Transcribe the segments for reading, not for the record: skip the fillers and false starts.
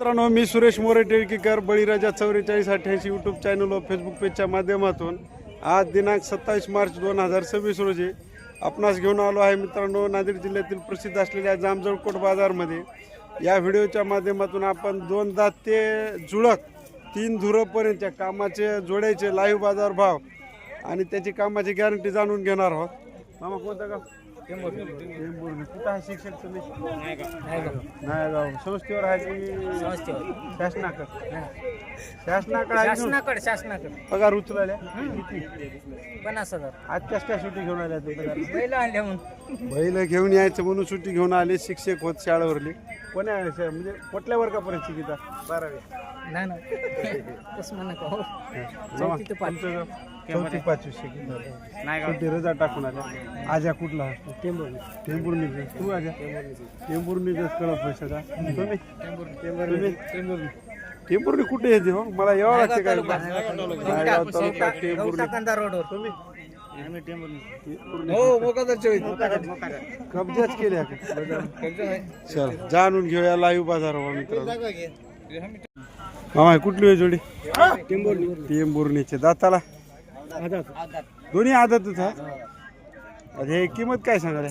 मित्रांनो, मी सुरेश मोरे टिळकीकर, बळीराजा 4488 YouTube channel व Facebook पेजच्या माध्यमातून आज दिनांक 27 मार्च 2026 रोजी आपणास घेऊन आलो आहे. मित्रांनो, नांदेड जिल्ह्यातील प्रसिद्ध असलेल्या जामजळकोट बाजारमध्ये या व्हिडिओच्या माध्यमातून आपण 2 दात ते जुळक 3 धुरपर्यंतच्या कामाचे जोड्याचे लाईव्ह बाजार भाव आणि त्याची कामाची गॅरंटी जाणून घेणार आहोत. मामा कोणतं गाव? टेंभुर्णी. कुठं आहे शिक्षक तुम्ही? नाही गाव संस्थेवर आहे की शासनाकडे पगार उचलायला किती? 50,000. आज कशा सुट्टी घेऊन आल्या बैल आणले म्हणून बैल घेऊन यायचं म्हणून सुट्टी घेऊन आले. शिक्षक होत शाळेवरली. कोण्या म्हणजे कुठल्या वर्गापर्यंत शिकिता? 12वी. नाही ना तसं म्हणा का हो. चौथी पाचवी शिकिता. सुट्टी रजा टाकून आल्या. आजा कुठला? टेंभुर्णी. तू आजा टेंभुर्णीच कळत पैसा का तुम्ही? टेंभुर्णी कुठे येते हो? मला यावं लागते काय? नायगाव तालुका टेंभुर्णी. तुम्ही कब्जाच केल्या का? चल जाणून घेऊया लाईव्ह बाजार. मामा कुठली आहे जोडी? टेंभुर्णीचे. दाताला दोन्ही आदतच हा. हे किंमत काय सांगाल?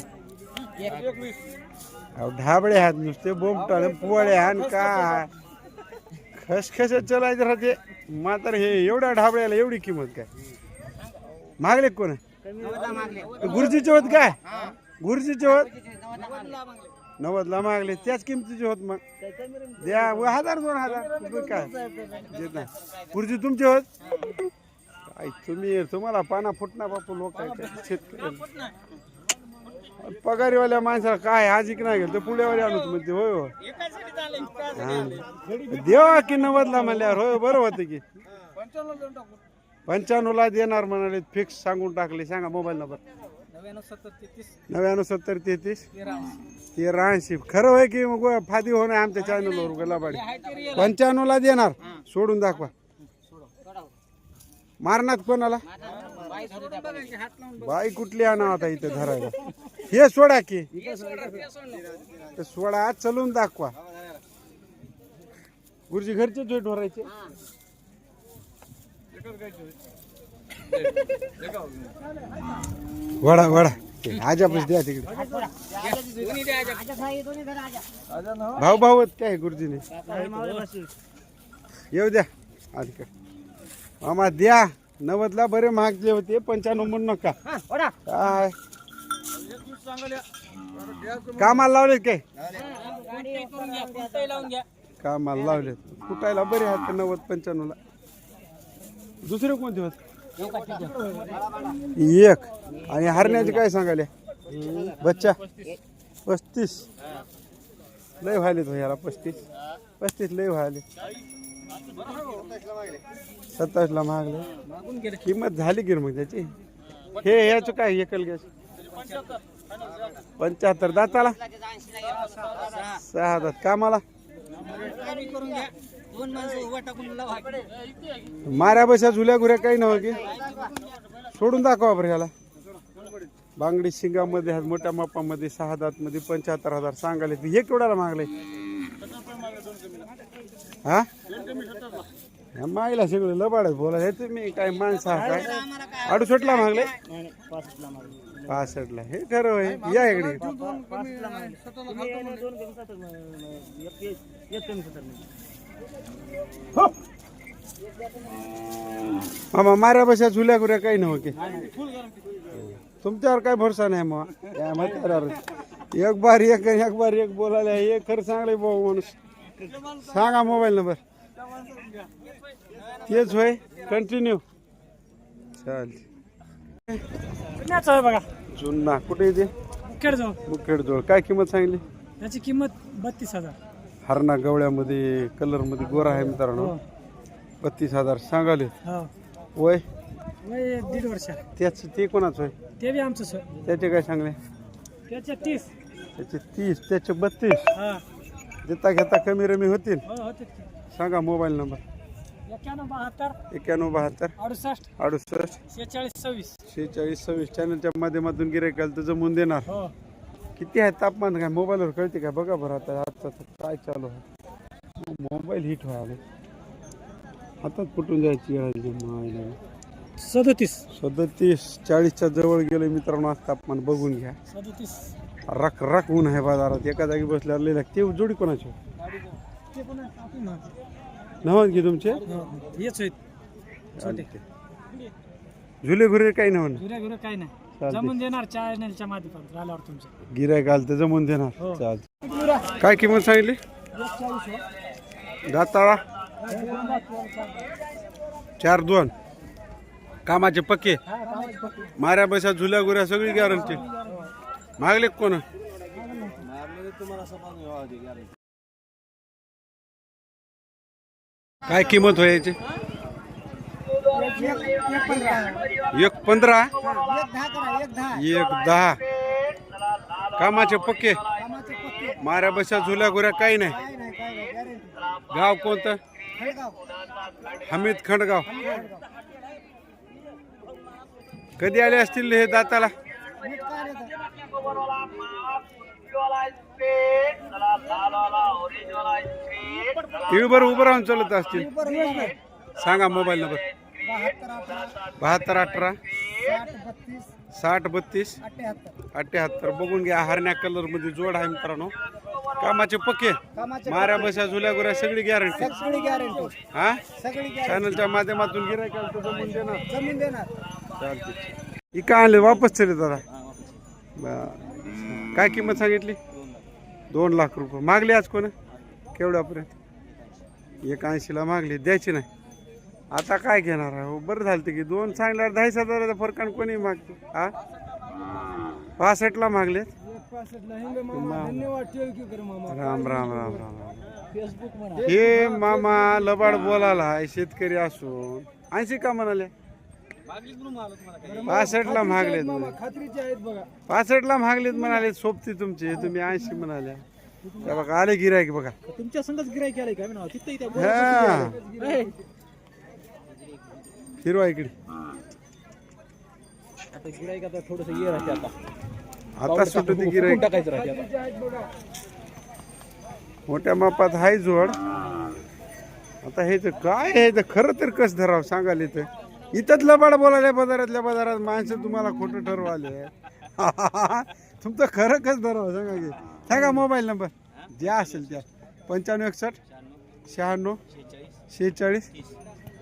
ढाबळे आहेत नुसते बोंबटाळे पुवाळे आणि का खसखस चलायचं राहते. मात्र हे एवढ्या ढाबळ्याला एवढी किंमत काय? मागले कोण? गुरुजीचे होत काय? गुरुजीचे होत 90ला मागले. त्याच किमतीचे होत. मग द्या 1000-2000 काय देत नाही. गुरुजी तुमचे होत? तुम्हाला पाना फुटणार बापू. लोक शेतकरी पगारीवाल्या माणसाला काय आजिक नाही गेलं तर पुढेवाले आणूच म्हणते. होय हो देवा की 90ला म्हणल्यावर होय बरं होतं की 95ला देणार म्हणाले. फिक्स सांगून टाकले. सांगा मोबाईल नंबर. 99-70-33-1380. खरं होय की मग फादी होणार आमच्या चॅनलवर गलाबाडी. 95ला देणार. सोडून दाखवा. मारणार कोणाला? बाई कुठली आणा आता इथे धरायला? हे सोडा की सोडा. चलून दाखवा. गुरुजी घरचे जोड भरायचे. वडा वडा आजा पैसे द्या तिकडे. भाऊ भाऊ काय गुरुजीने येऊ द्या आधी. मामा द्या. 90ला बरे महागले होते. 95 म्हणून नका. काय कामाला लावले काय? कामाला लावले कुठायला बरे आहेत 90-95ला. दुसरे कोणते होत? एक. आणि हरण्याचे काय सांगाले? बच्चा 35 लय व्हायले तो याला. 35 लय व्हायले. 27ला मागले. किंमत झाली की मग त्याची. हे याचं काय एकल गॅस? 75. दाताला 6 दात. कामाला माऱ्या बशा झुल्या घुऱ्या काही नव्ह की सोडून दाखवा बरं ह्याला. बांगडी शिंगामध्ये आहेत मोठ्या मापामध्ये. 6 दात मध्ये 75,000 सांगाले. हे केवढ्याला मागले? हा मागला सगळं लबाडच बोला. हे तुम्ही काय माणसं काय? 68ला मागले. 65ला. हे खरं होय. या इकडे मामा माऱ्या बशा झुल्या गुऱ्या काही नव्ह की तुमच्यावर काय भरोसा नाही. मग एक बार एक बोलायला हे खरं सांगले भाऊ माणूस. सांगा मोबाईल नंबर. तेच होय. कंटिन्यू चाल. बघा जुन्ना कुठे येते? मुखेडजवळ. काय किंमत सांगली? त्याची किंमत 32,000. हरणा गवळ्यामध्ये कलर मध्ये गोरा आहे मित्रांनो. 32,000 सांगाले. वय 1.5 वर्ष. त्याच ते कोणाचं आहे? ते बी आमचं सर. त्याचे काय सांगले? त्याचे 30. त्याचे 30. त्याचे 32. देता घेता कमी रमी होतील. सांगा मोबाईल नंबर. 91-72 68 4626 चॅनलच्या माध्यमातून गिऱ्हाईकाला तर जमून देणार. किती आहे तापमान काय मोबाईलवर कळते काय बघा बरं. आता काय चालू आहे. मोबाईल हिट व्हायला हातात फुटून जायची 37. 37-40च्या जवळ गेलो मित्रांनो. आज तापमान बघून घ्या. 37. रख रख ऊन आहे बाजारात. एका जागी बसल्यावर लई लागते. जोडी कोणाची ते पण आपण ना. नव्हत की तुमचे हेच आहेत छोटे. झुले घुरे काही नव्हतं. घुऱ्या घुऱ्या काही नाही. चालतंय. जमून देणार चॅनलच्या माध्यमातून आल्यावर तुमच्या. गिरायक आलं तर जमून देणार. हो. चालतं. काय किंमत सांगितली 40. दाताळा 4-2 कामाचे पक्के माऱ्या बसा झुल्या गुऱ्या सगळी गॅरंटी. मागले कोण काय किंमत व्हायची 1.15 1.10 कामाचे पक्के माऱ्या बसा झुल्या गुऱ्या काही नाही. गाव कोणतं हमीद खंडगाव. कधी आले असतील हे दाताला टीव्हीवर उभं राहून चालत असतील. सांगा मोबाईल नंबर 7218 6032 78. बघून घ्या. हरण्या कलर मध्ये जोड आहे मित्रांनो. कामाचे पक्के माऱ्या बसा झुल्या गुऱ्या सगळी गॅरंटी. हा चॅनलच्या माध्यमातून गिरायक जमून देणार. चालते. ही काय आणले वापस चले दादा. काय किंमत सांगितली 2 लाख रुपये मागले. आज कोण केवढ्यापर्यंत 81ला मागली. द्यायची नाही. आता काय घेणार आहे. बरं झालं की 2 सांगल्यावर 10,000 फरकान कोणी मागते. हा 65ला मागले. राम राम राम राम राम. हे मामा लबाड बोलायला आहे. शेतकरी असून 80 का म्हणाले. 65ला मागलेत. 65ला मागलेत म्हणाले. सोबती तुमचे तुम्ही 80 म्हणाले. बघा आले गिरायक बघा. तुमच्या संगच गिरायक आले काय म्हणा. हिरवा इकडे आता गिरायक आता थोडस ये राहते. आता सुटते गिरायक. टाकायचं राहते आता. मोठ्या मापात हाय जोड. आता हे तर काय आहे तर खरं तर कस धरावं सांगाल. इथं इथंच लबाड बोलायला बाजारातल्या बाजारात माणसं तुम्हाला खोटं ठरवाले. तुमचं खरं कस धरावं सांगा की. सांगा मोबाईल नंबर ज्या असेल त्या 9561 96 46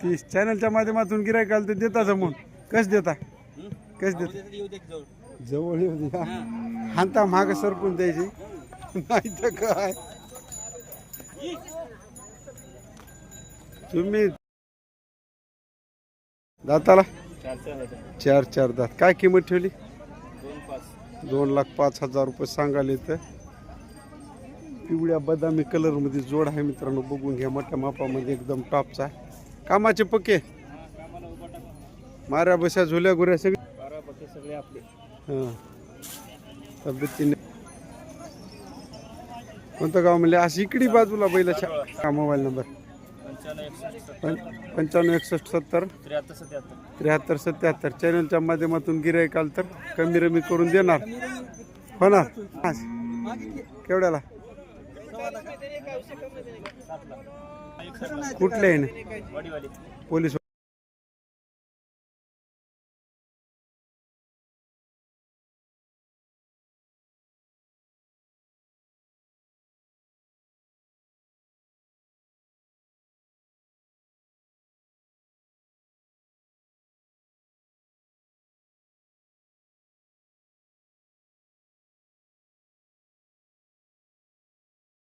30. चॅनलच्या माध्यमातून गिरायक आलं तर देता जमून. कस देता जवळ येऊ द्या. हांता माग सरकून द्यायची नाही तर काय. तुम्ही दाताला 4 दात काय किंमत ठेवली 2,05,000 रुपये सांगाले. तर पिवळ्या बदामी कलर मध्ये जोड आहे मित्रांनो. बघून घ्या. मोठ्या मापामध्ये एकदम टॉपचा. कामाचे पक्के माऱ्या बशा झोल्या गुऱ्या सगळे आपले. हां तब्येतीने कोणतं गाव म्हणले अशी इकडी बाजूला बैलाच्या. का मोबाईल नंबर 9561 70 73 77. चॅनलच्या माध्यमातून गिरायक आलं तर कमी रमी करून देणार होणार. केवढ्याला कुठले आहे ना पोलीस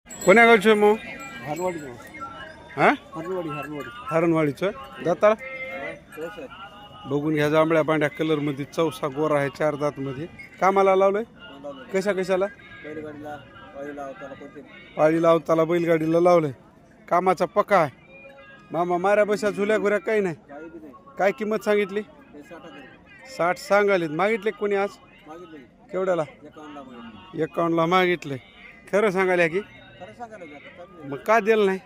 कोण्या गावचे मग हा हरणवाडीचं दाताळ. बघून घ्या. जांभळ्या पांढऱ्या कलर मध्ये चौसा गोरा आहे. 4 दात मध्ये. कामाला लावलंय कशाला पाळी लावताला बैलगाडीला लावलंय. कामाचा पक्का आहे. मामा माऱ्या बशा झुल्या घुऱ्या काही नाही. काय किंमत सांगितली 60 सांगालीत. मागितले कोणी आज केवढ्याला 51ला मागितले. खरं सांगायला की मग का दिलं नाही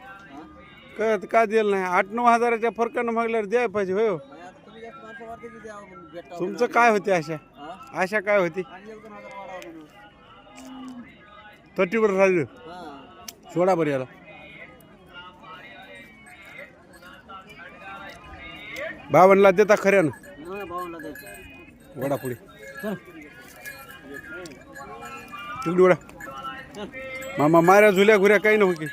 का दिलं नाही. 8-9 हजाराच्या फरकानं मागल्यावर द्यायला पाहिजे. हो तुमचं काय होते आशा काय होती. तटीवर राहिलं सोडा बरं याला 52ला देता खऱ्यानं हा 52ला द्यायचं. वडा पुढे चल तिकडे वडा चल. मामा माऱ्या झुल्या घुऱ्या काही नव्हती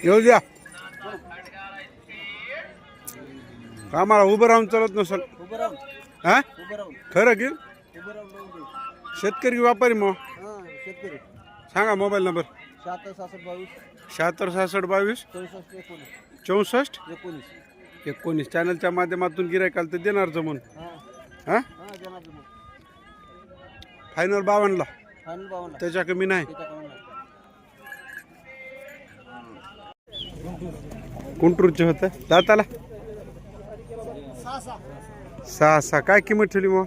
येऊ द्या कामाला उभं राहून चालत नसल उभं राहून हा उभं राहून खरं की उभं राहून लावून दे. शेतकरी व्यापारी मग हा शेतकरी. सांगा मोबाईल नंबर 76 66 22 76 66 22 64 19 64 19. 19 चॅनलच्या माध्यमातून गिरायकाला तर देणार जमून हा हा हा जनाब मग फायनल 52ला फायनल 52ला त्याच्या कमी नाही त्याच्या कमी नाही. गुंटूरचे होतं दाताला 6 काय किंमत ठेवली मग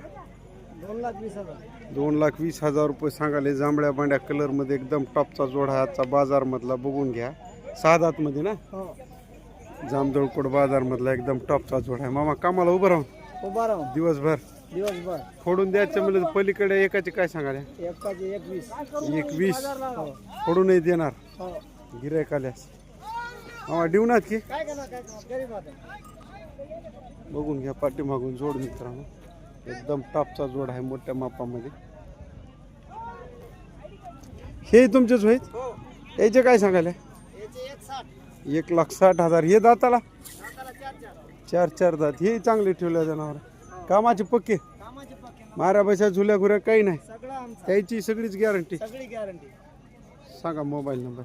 2,20,000. 2,20,000 रुपये सांगाले जांभळ्या बांड्या कलर मध्ये एकदम टॉपचा जोडा आजचा बाजार मधला बघून घ्या 6 दात मध्ये ना हो जामजोळकोट बाजार मधला एकदम टॉपचा जोडा आहे मामा कामाला उभं राहून उभा राहून दिवसभर दिवसभर फोडून द्यायचं म्हणजे पलीकडे एकाचे काय सांगाले एकाचे 21. 21 हो फोडूनही देणार हो. गिरायक आल्यास मामा डिवनात की काय करणार गरीब आहे. बघून घ्या पाठीमागून जोड मित्रांनो एकदम टॉपचा जोड आहे मोठ्या मापामध्ये हे तुमचेच होईल हो याचे काय सांगायला याचे 1,60. 1,60,000 हे दाताला दाताला 4 चार दात हे चांगले ठेवले जनावर कामाचे पक्के कामाचे पक्के माऱ्या बशा झुल्या घुऱ्या काही नाही सगळं आमचं. त्याची सगळीच गॅरंटी सगळी गॅरंटी. सांगा मोबाईल नंबर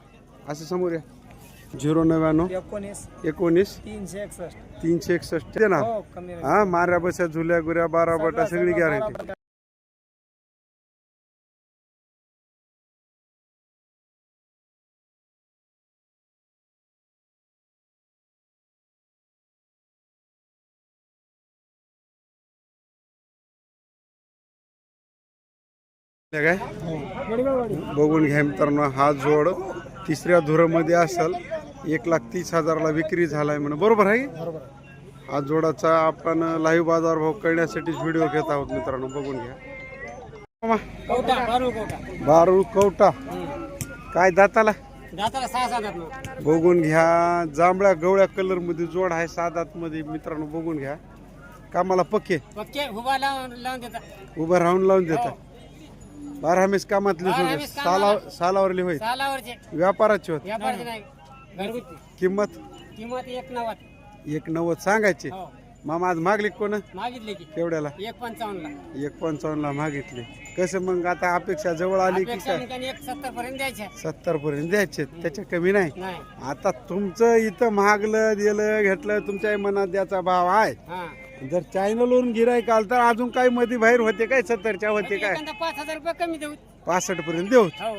असं समोर या 099 19 19 361. 361 देणार हो कमी नाही. हा माऱ्या बशा झुल्या गुऱ्या 12 बटा सगळी गॅरंटी काय बघून घ्या मित्रांनो हा जोड तिसऱ्या धुरामध्ये असेल 1,30,000ला विक्री झालाय म्हणून बरोबर आहे बरोबर. हा जोडाचा आपण लाईव्ह बाजार भाव कळण्यासाठी व्हिडिओ घेत आहोत मित्रांनो बघून घ्या कवटा बारू कवटा. बारू कवटा काय दाताला दाताला 6 दात. बघून घ्या जांभळ्या गवळ्या कलर मध्ये जोड आहे 6 दात मध्ये मित्रांनो बघून घ्या कामाला पक्के पक्के उभा लावून देतात. उभं राहून लावून देतात 12 हमेश कामातले जोड सालावरले होय सालावरचे व्यापाराचे होत व्यापारचे नाही घरगुती. किंमत किंमत 1,90. 1,90 सांगायचे हो मामा आज मागली कोण मागितले की केवढ्याला 1,55ला. 1,55ला मागितले कसं मग आता अपेक्षा जवळ आली की अपेक्षा काय 1,70 पर्यंत द्यायचे 70 पर्यंत द्यायचे त्याच्या कमी नाही नाही. आता तुमचं इथं महागलं दिलं घेतलं तुमच्या मनात द्याचा भाव आहे हा जर चॅनलवरून गिराईक आलं तर अजून काही मध्ये बाहेर होते काय 70च्या होते काय एखादा 5,000 रुपये कमी देऊ. 65 पर्यंत देऊ हो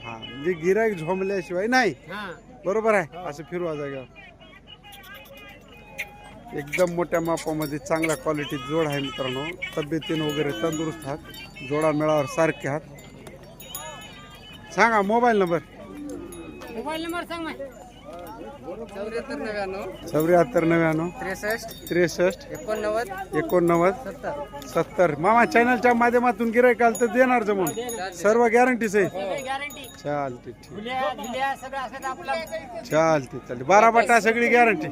हा म्हणजे गिराईक झोंबल्याशिवाय नाही हा बरोबर आहे असं फिरवा जागेवर एकदम मोठ्या मापामध्ये चांगल्या क्वालिटीत जोड आहे मित्रांनो तब्येतीनं वगैरे तंदुरुस्त आहात जोडा मेळावर सारखे आहात सांगा मोबाईल नंबर मोबाईल नंबर सांग मग. 74 74 99 63 63 89 89 70. 70 मामा चॅनलच्या माध्यमातून गिराईक आलं तर देणार जमून सर्व गॅरंटीच आहे सगळी गॅरंटी. चालते ठीक झुल्या सगळं असं आपला. चालते चालते 12 बटा सगळी गॅरंटी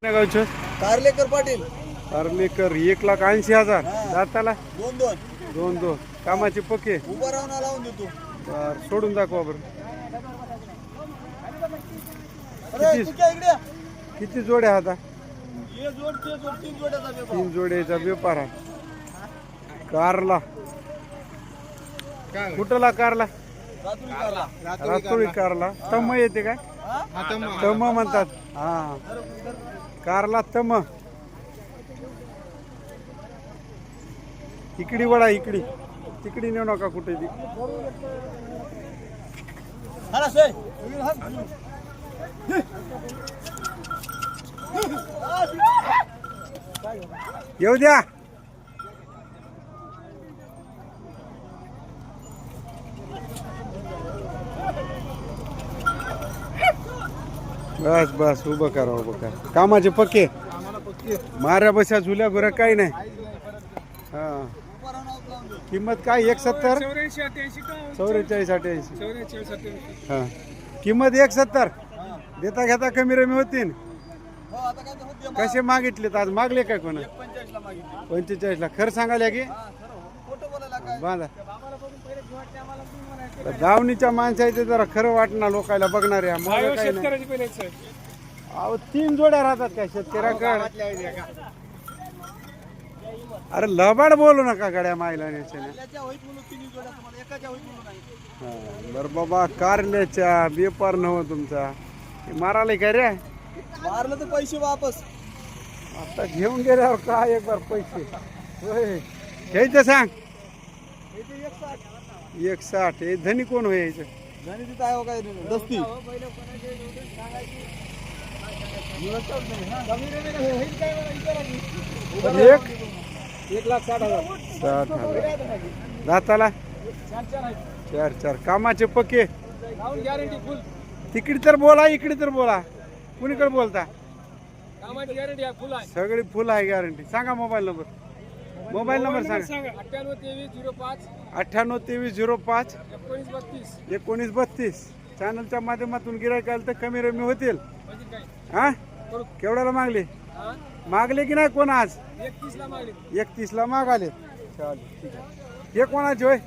गावचं कारलेकर पाटील अर्लेकर 1,80,000 दाताला 2 2 कामाचे पक्के उभा राहून लावून देतो. बर सोडून दाखवा बरं किती जोड्या आता हे जोड ते जोड 3 जोड्याचा व्यापार. 3 जोड्याचा व्यापार आहे कारला कुठला कारला रातोळी कारला तम येते काय तम म्हणतात हा कारला तम इकडी वडा इकडी तिकडी नेऊ नका कुठे ती येऊ द्या बस बस उभं करा कामाचे पक्के माऱ्या बशा झुल्या गुऱ्या काही नाही हा किंमत काय 1,70 44 88 हा किंमत 1,70 देता घेता कमी रमी होतील. हो आता काय ते होते कसे मागितलेत आज? मागले काय कोण? 45 ला मागितली. 45 ला. खरं सांगायला की हा खरं खोटं बोलायला काय बांधा दावणीच्या माणसाचे जरा खरं वाटणार लोकायला बघणारे. अहो 3 जोड्या राहतात काय शेतकऱ्याकडे? अरे लबाड बोलू नका गड्या मायला न्यायच्या. त्याच्या होईत म्हणून 3 जोड्या तुम्हाला एकाच्या होईत म्हणून नाही. बर बाबा कारल्याच्या बेपार नव तुमचा हे मारायला काय रे? मारलं तर पैसे वापस. आता घेऊन गेल्यावर काय एक बार पैसे होय घ्यायचं सांग. 160. हे धनी कोण होय यायचं? झाली तिथं आहे हो काय दस्ती. एक 1,60,000. 60,000. दाताला 4 कामाचे पक्के. गॅरंटी फुल. तिकडे तर बोला इकडे तर बोला. कुणीकडे बोलता? कामाची गॅरंटी फुल आहे. सगळी फुल आहे गॅरंटी. सांगा मोबाईल नंबर. मोबाईल नंबर सांगा. 982305 982305 1932. 1932. चॅनलच्या माध्यमातून गिरायक आलं तर कमी रमी होतील. हा केवढ्याला मागले? मागले की नाही कोण आज? 31 ला मागले. 31 ला मागाले. चालेल ठीक आहे. हे कोणाचे होय?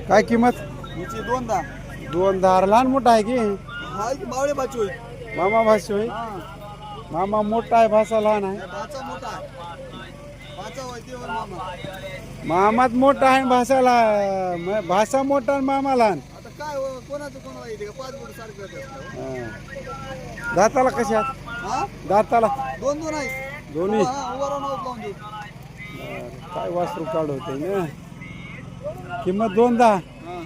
काय किंमत? हिची 2,10. 2,10. लहान मोठा आहे की? हा की मावळे बाची होईल. मामा भाषा होय. मामा मोठा आहे भाषा लहान आहे. भाचा मोठा आहे. भाचा होय ते होय मामा. मामात मोठा आहे भाषाला भाषा मोठा आणि मामा लहान. आता काय हो, कोणाचं कोणाला येते का 5 बोट सारखं असतं. हा. दाताला कशा आहेत? हा दाताला 2-2 आहेत. दोन्ही. हा उभा राहून लावून देऊ. काय वासरू काढ होते ना. किंमत 2,10.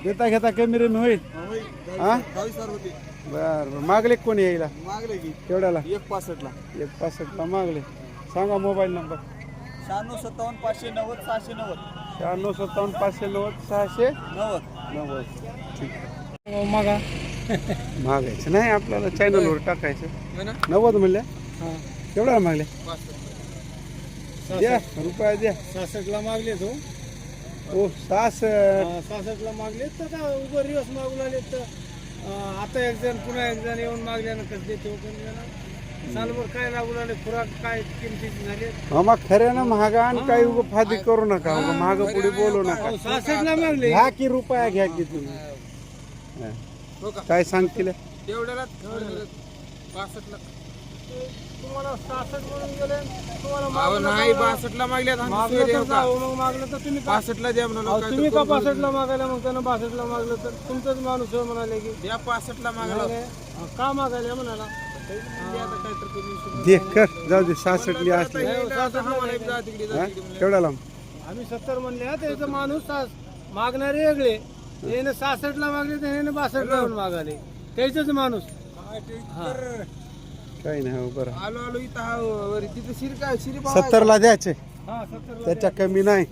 देता घेता कमी रमी होईल. होईल. हा? 22,000 होते. बर मागले कोणी यायला? मागले की केवढ्याला? 1,65 ला. 1,65 ला मागले. सांगा मोबाईल नंबर. 9657 590 690. 9657 590 690. ठीक आहे. मागा मागायचं नाही आपल्याला चॅनलवर टाकायचं. 90 म्हणल्या. केवढ्याला मागले? द्या रुपया द्या. 66 ला मागले तो. ओ 66. 66 ला मागले तर काय उभं रिवर्स मागून आले तर आता एक जण पुन्हा एक जण येऊन मागल्यानं कसं देतो. पण सालभर काय लागून आले खुराक काय किमतीची झाली. मामा खऱ्यानं महागा आणि काही उगा फादी करू नका. उगा महाग पुढे बोलू नका. 66 ला मागले. घ्या की रुपया घ्या की तुम्ही. हा. काय सांगतील? तेवढ्याला 65 ला तुम्हाला 66 म्हणून गेले. तुम्हाला नाही 62 ला मागले. मग मागलं तर तुम्ही 65 ला द्या म्हणाला. तुम्ही का 65 ला मागायला मग त्यानं 62 ला मागलं तर तुमचंच माणूस आहे म्हणाले की द्या 65 ला मागायला. का मागायला म्हणाला? दे कर जाऊ दे. 66 ली असले. हा? केवढ्याला? आम्ही 70 म्हणले. हा त्याचा माणूस मागणारे वेगळे. याने 66 ला मागले तर याने 62 ला मागाले. त्याचाच माणूस. काही नाही. हो बरं. आलो इथं तिथे शिरका 70 ला द्यायचे. 70 त्याच्या कमी नाही.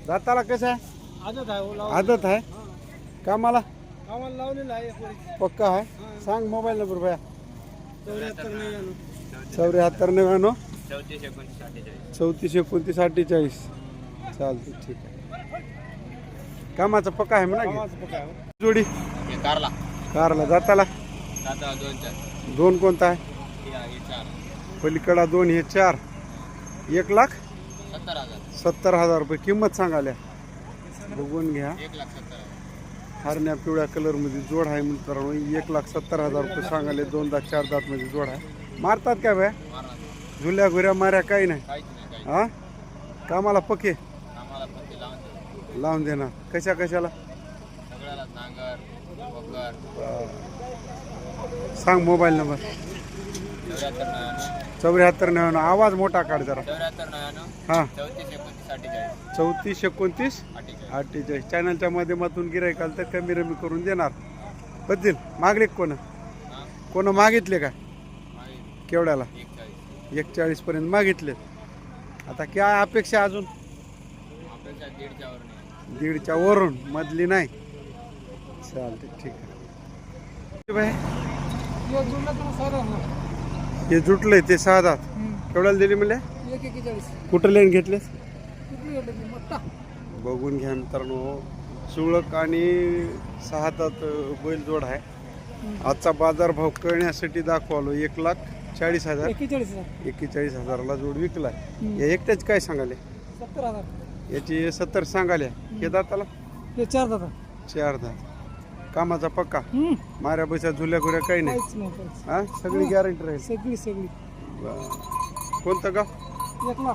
दाताला कसं आहे? आदत आहे. आदत आहे. कामाला आम्हाला लावलेला आहे. पक्का आहे. सांग मोबाईल नंबर भया. 74 94 34 29 48. चालते ठीक आहे. कामाचा पक्का आहे म्हणा. जोडी कारला दाताला 2 कोणता आहे? पलीकडा 2 हे 4. 1,70,000 रुपये किंमत सांगाल्या. बघून घ्या. हरण्या पिवळ्या कलर मध्ये जोड आहे मित्रांनो. 1,70,000 रुपये सांगाले. 2 दात 4 दात मध्ये जोड आहे. मारतात काय बाय? झुल्या घुऱ्या माऱ्या काही नाही. हा कामाला पक्के लावून देणार. कशा कशाला सांग मोबाईल नंबर. 74 आवाज मोठा काढ जरा. हा 34 29 48. चॅनलच्या माध्यमातून गिराईक आलं तर कमी रमी करून देणार. बद्दल मागले कोण मागितले का? केवढ्याला? 41 पर्यंत मागितले. आता काय अपेक्षा अजून? 1.5च्या वरून मधली नाही. चालते ठीक आहे. हे जुटलंय ते 6 दात. केवढ्याला दिली म्हणले? 41. कुठं लेन घेतले? बघून घ्या मित्रांनो, सुळक आणि 6 दात बैल जोड आहे. आजचा बाजारभाव कळण्यासाठी दाखवलो 1,40,000 41,000ला जोड विकलाय. या एकट्याच काय सांगाले? 70,000 याची 70 सांगाले. हे दाताला हे 4 दादा 4 दात. कामाचा पक्का, माऱ्या पैसा झुल्या गुऱ्या काही नाही. काहीच नाही काहीच. हा सगळी गॅरंटी राहील. सगळी बरं. कोणतं गाव? 1,00,000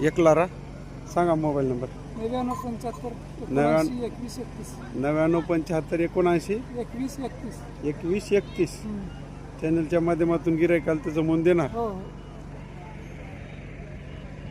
एकलारा. सांगा मोबाईल नंबर. 9975 99 21 31 9975 79 21 31. 21 31. चॅनलच्या माध्यमातून गिरायकाला त्याचं मन देणार. हो